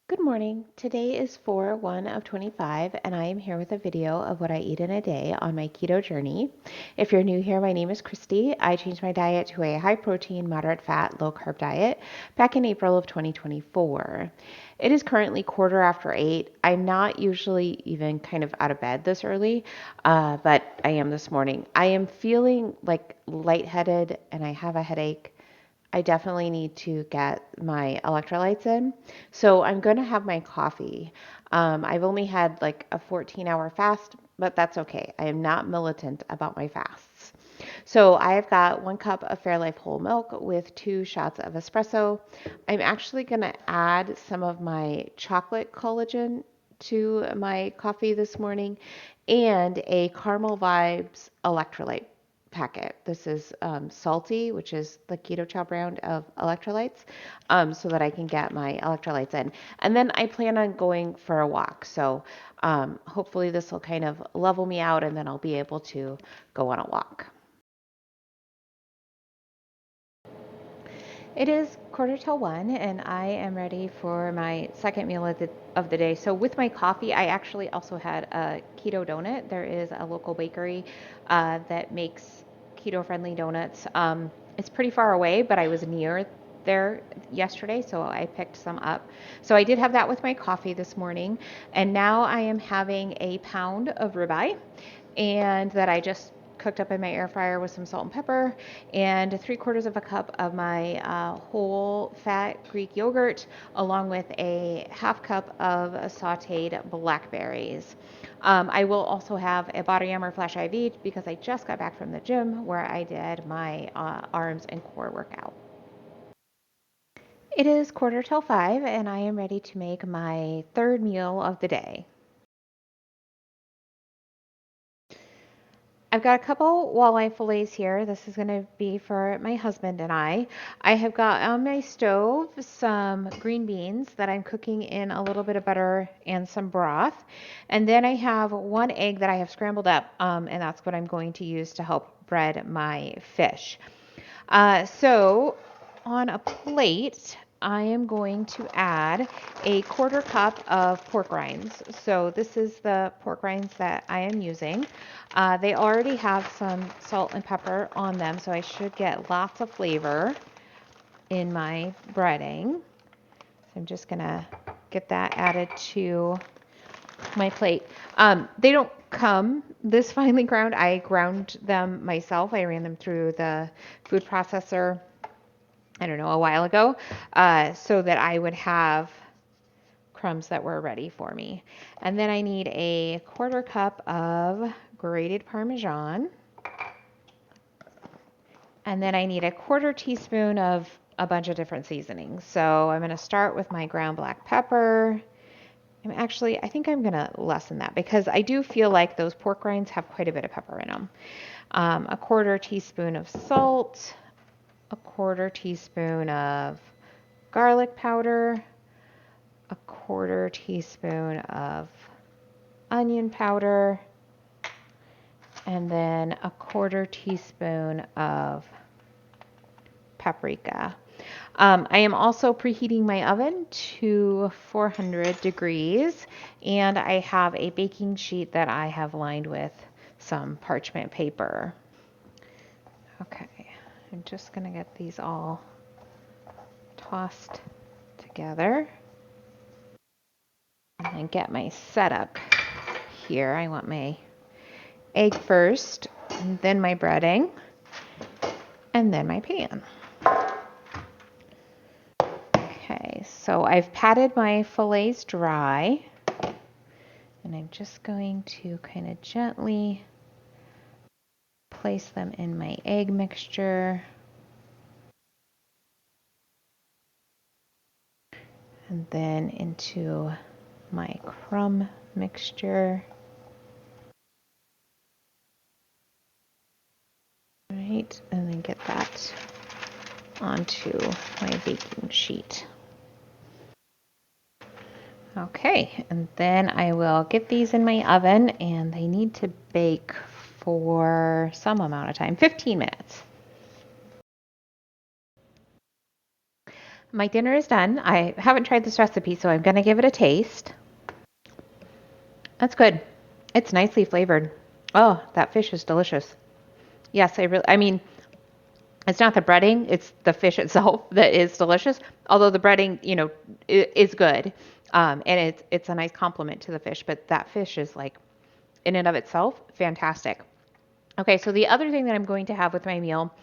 Good morning. Today is 4/1 of 25, and I am here with a video of what I eat in a day on my keto journey. If you're new here, my name is Christy. I changed my diet to a high protein, moderate fat, low carb diet back in April of 2024. It is currently 8:15. I'm not usually even kind of out of bed this early, but I am this morning. I am feeling like lightheaded and I have a headache. I definitely need to get my electrolytes in. So I'm going to have my coffee. I've only had like a 14-hour fast, but that's okay. I am not militant about my fasts. So I've got 1 cup of Fairlife whole milk with 2 shots of espresso. I'm actually going to add some of my chocolate collagen to my coffee this morning and a Caramel Vibes electrolyte packet. This is Salty, which is the Keto Chow brand of electrolytes, so that I can get my electrolytes in. And then I plan on going for a walk. So hopefully this will kind of level me out and then I'll be able to go on a walk. It is 1:45 and I am ready for my second meal of the day. So with my coffee, I actually also had a keto donut. There is a local bakery that makes keto-friendly donuts. It's pretty far away, but I was near there yesterday, so I picked some up. So I did have that with my coffee this morning, and now I am having a pound of ribeye, and that I just cooked up in my air fryer with some salt and pepper, and 3/4 of a cup of my whole fat Greek yogurt, along with a 1/2 cup of sauteed blackberries. I will also have a body armor flash IV because I just got back from the gym where I did my arms and core workout. It is 4:45 and I am ready to make my third meal of the day. I've got a couple walleye fillets here. This is going to be for my husband and I. I have got on my stove some green beans that I'm cooking in a little bit of butter and some broth. And then I have 1 egg that I have scrambled up, and that's what I'm going to use to help bread my fish. So on a plate, I am going to add a 1/4 cup of pork rinds. So this is the pork rinds that I am using. They already have some salt and pepper on them, so I should get lots of flavor in my breading. So I'm just gonna get that added to my plate. They don't come this finely ground. I ground them myself. I ran them through the food processor, I don't know, a while ago, so that I would have crumbs that were ready for me. And then I need a 1/4 cup of grated Parmesan. And then I need a 1/4 teaspoon of a bunch of different seasonings. So I'm going to start with my ground black pepper. I think I'm going to lessen that because I do feel like those pork rinds have quite a bit of pepper in them. A 1/4 teaspoon of salt, a 1/4 teaspoon of garlic powder, a 1/4 teaspoon of onion powder, and then a 1/4 teaspoon of paprika. I am also preheating my oven to 400 degrees, and I have a baking sheet that I have lined with some parchment paper. Okay, I'm just going to get these all tossed together and then get my setup here. I want my egg first, and then my breading, and then my pan. Okay, so I've patted my fillets dry, and I'm just going to kind of gently place them in my egg mixture, and then into my crumb mixture. Right, and then get that onto my baking sheet. Okay, and then I will get these in my oven, and they need to bake for some amount of time, 15 minutes. My dinner is done. I haven't tried this recipe, so I'm going to give it a taste. That's good. It's nicely flavored. Oh, that fish is delicious. Yes, I mean, it's not the breading, it's the fish itself that is delicious. Although the breading, is good. And it's a nice complement to the fish, but that fish is like in and of itself fantastic. Okay, so the other thing that I'm going to have with my meal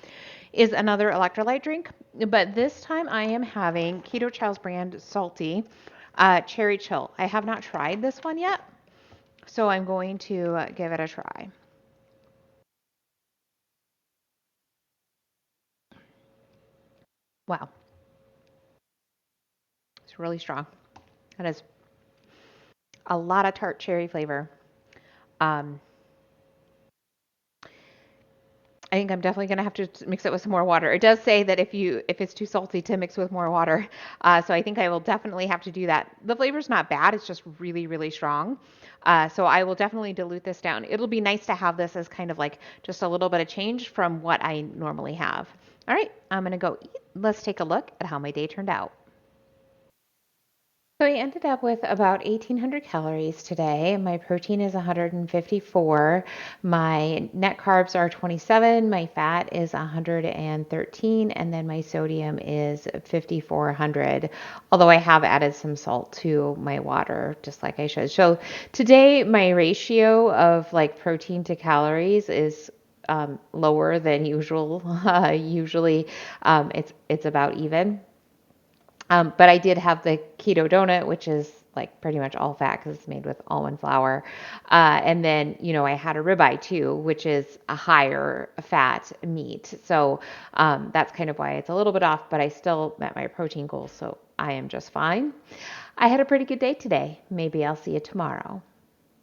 is another electrolyte drink, but this time I am having Keto Child's brand Salty Cherry Chill. I have not tried this one yet, so I'm going to give it a try. Wow, it's really strong. That is a lot of tart cherry flavor. Um, I think I'm definitely going to have to mix it with some more water. It does say that if it's too salty to mix with more water, so I think I will definitely have to do that. The flavor's not bad; it's just really, really strong. So I will definitely dilute this down. It'll be nice to have this as kind of like just a little bit of change from what I normally have. All right, I'm gonna go eat. Let's take a look at how my day turned out. So I ended up with about 1,800 calories today. My protein is 154. My net carbs are 27. My fat is 113. And then my sodium is 5,400. Although I have added some salt to my water, just like I should. So today, my ratio of like protein to calories is lower than usual. Usually, it's about even. But I did have the keto donut, which is like pretty much all fat because it's made with almond flour. And then, I had a ribeye too, which is a higher fat meat. So that's kind of why it's a little bit off, but I still met my protein goals. So I am just fine. I had a pretty good day today. Maybe I'll see you tomorrow.